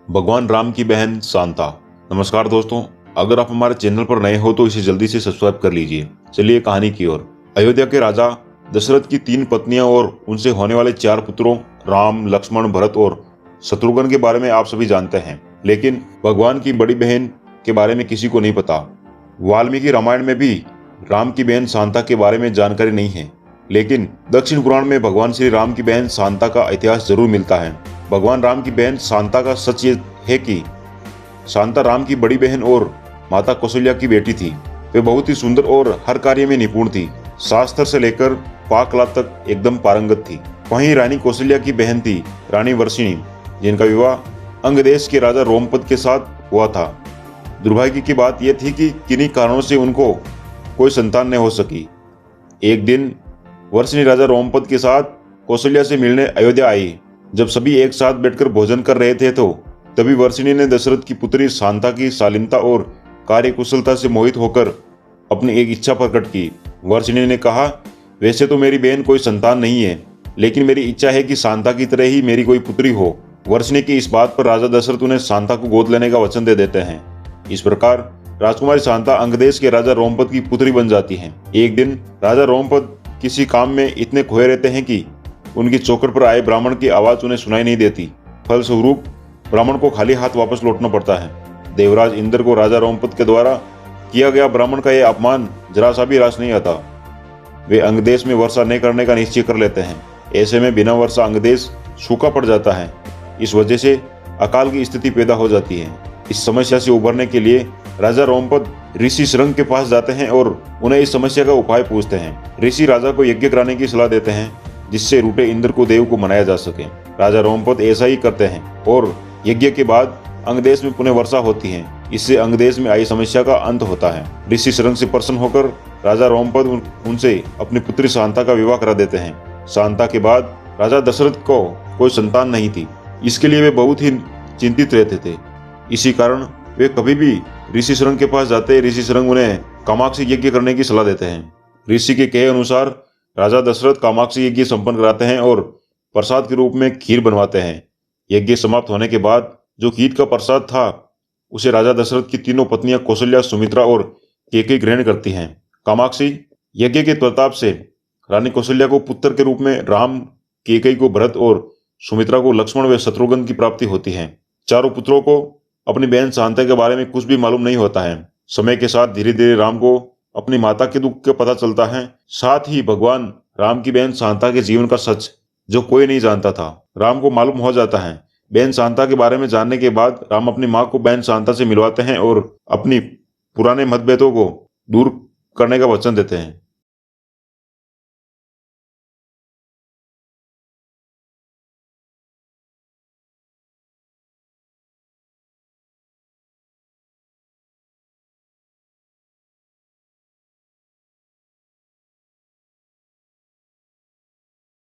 भगवान राम की बहन शांता। नमस्कार दोस्तों, अगर आप हमारे चैनल पर नए हो तो इसे जल्दी से सब्सक्राइब कर लीजिए। चलिए कहानी की ओर। अयोध्या के राजा दशरथ की 3 पत्नियां और उनसे होने वाले 4 पुत्रों राम, लक्ष्मण, भरत और शत्रुघ्न के बारे में आप सभी जानते हैं, लेकिन भगवान की बड़ी बहन के बारे में किसी को नहीं पता। वाल्मीकि रामायण में भी राम की बहन शांता के बारे में जानकारी नहीं है, लेकिन दक्षिण पुराण में भगवान श्री राम की बहन शांता का इतिहास जरूर मिलता है। भगवान राम की बहन शांता का सच ये है कि शांता राम की बड़ी बहन और माता कौशल्या की बेटी थी। वे बहुत ही सुंदर और हर कार्य में निपुण थी। शास्त्र से लेकर पाककला तक एकदम पारंगत थी। वहीं रानी कौशल्या की बहन थी रानी वर्षिणी, जिनका विवाह अंग देश के राजा रोमपद के साथ हुआ था। दुर्भाग्य की बात यह थी कि किन्हीं कारणों से उनको कोई संतान नहीं हो सकी। एक दिन वर्षिणी राजा रोमपद के साथ कौशल्या से मिलने अयोध्या आई। जब सभी एक साथ बैठकर भोजन कर रहे थे तो तभी वर्षिणी ने दशरथ की पुत्री शांता की शालीनता और कार्यकुशलता से मोहित होकर अपनी एक इच्छा प्रकट की। वर्षिणी ने कहा, वैसे तो मेरी बहन कोई संतान नहीं है, लेकिन मेरी इच्छा है कि शांता की तरह ही मेरी कोई पुत्री हो। वर्षिणी की इस बात पर राजा दशरथ उन्हें शांता को गोद लेने का वचन दे देते हैं। इस प्रकार राजकुमारी शांता अंगदेश के राजा रोमपद की पुत्री बन जाती है। एक दिन राजा रोमपद किसी काम में इतने खोए रहते हैं कि उनकी चौखट पर आए ब्राह्मण की आवाज उन्हें सुनाई नहीं देती। फलस्वरूप ब्राह्मण को खाली हाथ वापस लौटना पड़ता है। देवराज इंद्र को राजा रोमपद के द्वारा किया गया ब्राह्मण का यह अपमान जरा सा भी रास नहीं आता। वे अंगदेश में वर्षा नहीं करने का निश्चय कर लेते हैं। ऐसे में बिना वर्षा अंगदेश सूखा पड़ जाता है। इस वजह से अकाल की स्थिति पैदा हो जाती है। इस समस्या से उभरने के लिए राजा रोमपद ऋषि शृंग के पास जाते हैं और उन्हें इस समस्या का उपाय पूछते हैं। ऋषि राजा को यज्ञ कराने की सलाह देते हैं, जिससे रूठे इंद्र को देव को मनाया जा सके। राजा रोमपद ऐसा ही करते हैं और यज्ञ के बाद अंगदेश में पुनः वर्षा होती है। इससे अंगदेश में आई समस्या का अंत होता है। ऋषि शृंग से प्रसन्न होकर राजा रोमपद उनसे अपनी पुत्री शांता का विवाह करा देते हैं। शांता के बाद राजा दशरथ को कोई संतान नहीं थी। इसके लिए वे बहुत ही चिंतित रहते थे। इसी कारण वे कभी भी ऋषि शृंग के पास जाते, ऋषि शृंग उन्हें कामाक्षी यज्ञ करने की सलाह देते हैं। ऋषि के कहे अनुसार राजा दशरथ कामाक्षी यज्ञ संपन्न कराते हैं और प्रसाद के रूप में खीर बनवाते हैं। यज्ञ समाप्त होने के बाद जो खीर का प्रसाद था उसे राजा दशरथ की तीनों पत्नियां कौशल्या, सुमित्रा और कैकेयी ग्रहण करती हैं। कामाक्षी यज्ञ के प्रताप से रानी कौशल्या को पुत्र के रूप में राम, कैकेयी को भरत और सुमित्रा को लक्ष्मण व शत्रुघ्न की प्राप्ति होती है। चारों पुत्रों को अपनी बहन शांता के बारे में कुछ भी मालूम नहीं होता है। समय के साथ धीरे धीरे राम को अपनी माता के दुख का पता चलता है। साथ ही भगवान राम की बहन शांता के जीवन का सच जो कोई नहीं जानता था, राम को मालूम हो जाता है। बहन शांता के बारे में जानने के बाद राम अपनी माँ को बहन शांता से मिलवाते हैं और अपनी पुराने मतभेदों को दूर करने का वचन देते हैं।